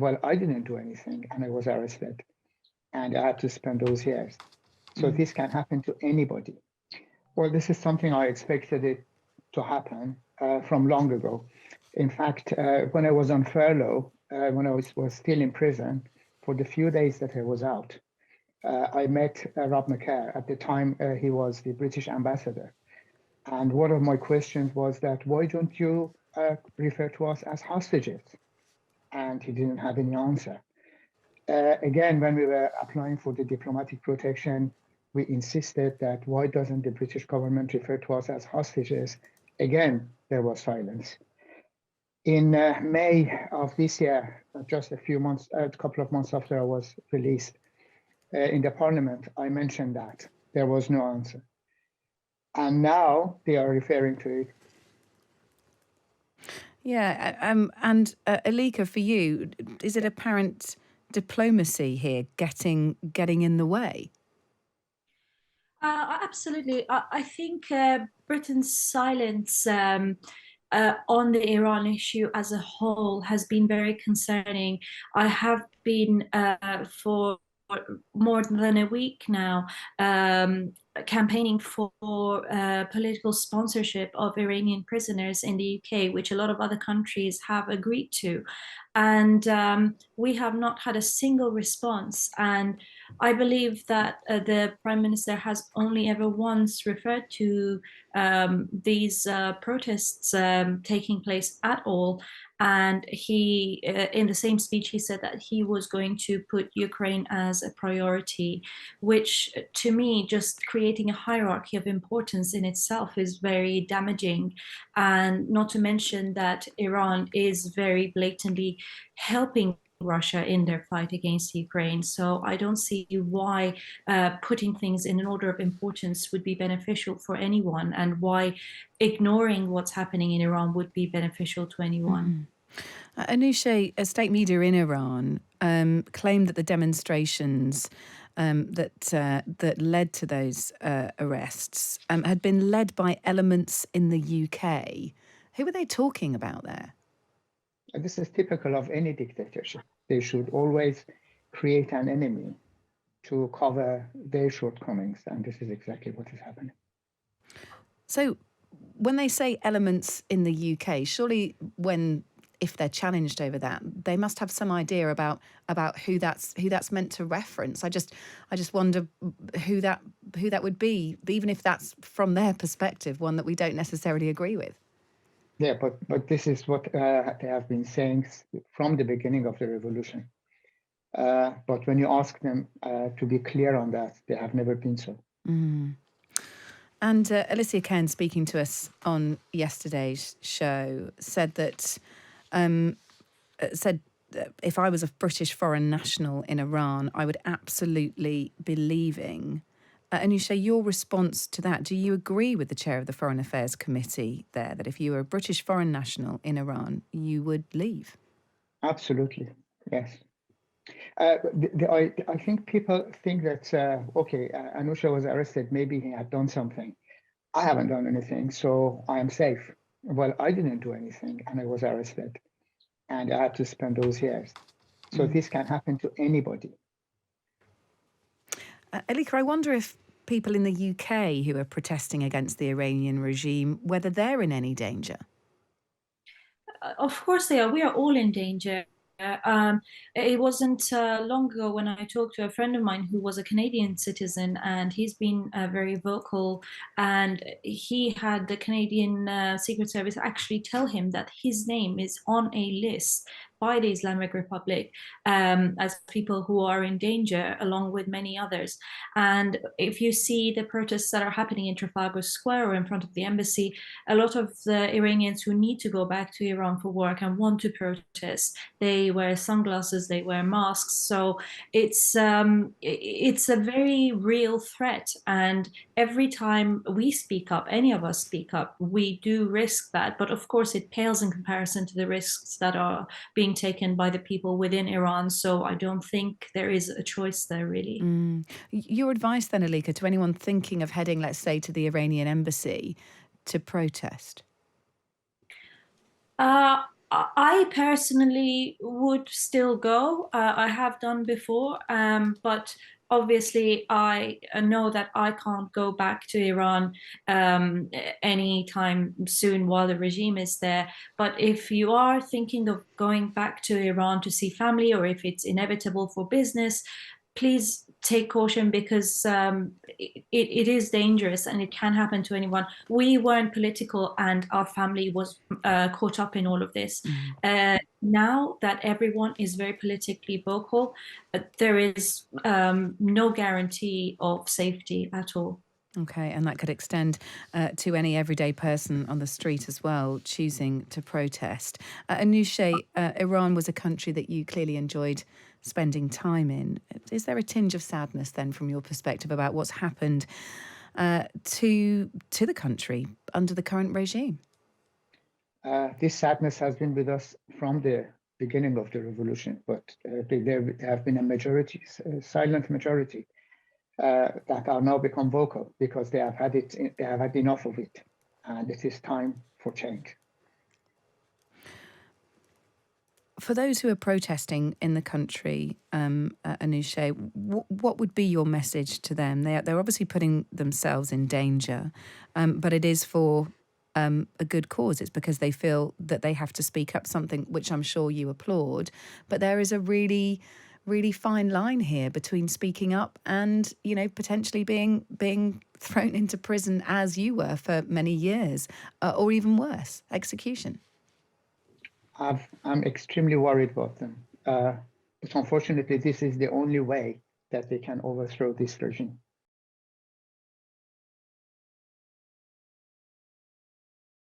Well, I didn't do anything and I was arrested and I had to spend those years. So this can happen to anybody. Well, this is something I expected it to happen from long ago. In fact, when I was on furlough, when I was still in prison, for the few days that I was out, I met Rob McCare. At the time, he was the British ambassador. And one of my questions was that, why don't you refer to us as hostages? And he didn't have any answer. Again, when we were applying for the diplomatic protection, we insisted that why doesn't the British government refer to us as hostages? Again, there was silence. In May of this year, just a couple of months after I was released in the parliament, I mentioned that there was no answer. And now they are referring to it. Yeah, and Alika, for you, is it apparent diplomacy here getting in the way? Absolutely. I think Britain's silence on the Iran issue as a whole has been very concerning. I have been for more than a week now campaigning for political sponsorship of Iranian prisoners in the UK, which a lot of other countries have agreed to. And we have not had a single response. And I believe that the Prime Minister has only ever once referred to these protests taking place at all. And he, in the same speech, he said that he was going to put Ukraine as a priority, which to me, just creating a hierarchy of importance in itself is very damaging. And not to mention that Iran is very blatantly helping Russia in their fight against Ukraine. So I don't see why putting things in an order of importance would be beneficial for anyone, and why ignoring what's happening in Iran would be beneficial to anyone. Mm-hmm. Anoosheh, state media in Iran claimed that the demonstrations that led to those arrests had been led by elements in the UK. Who were they talking about there? This is typical of any dictatorship. They should always create an enemy to cover their shortcomings, and this is exactly what is happening. So when they say elements in the UK, surely if they're challenged over that, they must have some idea about who that's meant to reference. I just wonder who that would be, even if that's from their perspective, one that we don't necessarily agree with. Yeah, but this is what they have been saying from the beginning of the revolution. But when you ask them to be clear on that, they have never been so. Mm. And Alicia Ken, speaking to us on yesterday's show, said that if I was a British foreign national in Iran, I would absolutely be leaving. Anoosheh, your response to that, do you agree with the chair of the Foreign Affairs Committee there, that if you were a British foreign national in Iran, you would leave? Absolutely, yes. I think people think that, Anoosheh was arrested, maybe he had done something. I haven't done anything, so I am safe. Well, I didn't do anything and I was arrested and I had to spend those years. So this can happen to anybody. Alika, I wonder if people in the UK who are protesting against the Iranian regime, whether they're in any danger. Of course they are. We are all in danger. It wasn't long ago when I talked to a friend of mine who was a Canadian citizen, and he's been very vocal, and he had the Canadian Secret Service actually tell him that his name is on a list by the Islamic Republic as people who are in danger, along with many others. And if you see the protests that are happening in Trafalgar Square or in front of the embassy, a lot of the Iranians who need to go back to Iran for work and want to protest, they wear sunglasses, they wear masks. So it's a very real threat. And every time we speak up, any of us speak up, we do risk that. But of course, it pales in comparison to the risks that are being taken by the people within Iran. So I don't think there is a choice there, really. Your advice then, Alika, to anyone thinking of heading, let's say, to the Iranian embassy to protest? I personally would still go. I have done before, but obviously I know that I can't go back to Iran anytime soon while the regime is there. But if you are thinking of going back to Iran to see family, or if it's inevitable for business, please take caution, because it is dangerous and it can happen to anyone. We weren't political, and our family was caught up in all of this. Now that everyone is very politically vocal, there is no guarantee of safety at all. Okay, and that could extend to any everyday person on the street as well, choosing to protest. Anoosheh, Iran was a country that you clearly enjoyed spending time in. Is there a tinge of sadness then, from your perspective, about what's happened to the country under the current regime? This sadness has been with us from the beginning of the revolution, but there have been a majority, a silent majority, that are now become vocal because they have had it. They have had enough of it, and it is time for change. For those who are protesting in the country, Anoosheh, what would be your message to them? They're obviously putting themselves in danger, but it is for a good cause. It's because they feel that they have to speak up, something which I'm sure you applaud. But there is a really fine line here between speaking up and, you know, potentially being thrown into prison, as you were for many years, or even worse, execution. I'm extremely worried about them. But unfortunately, this is the only way that they can overthrow this regime.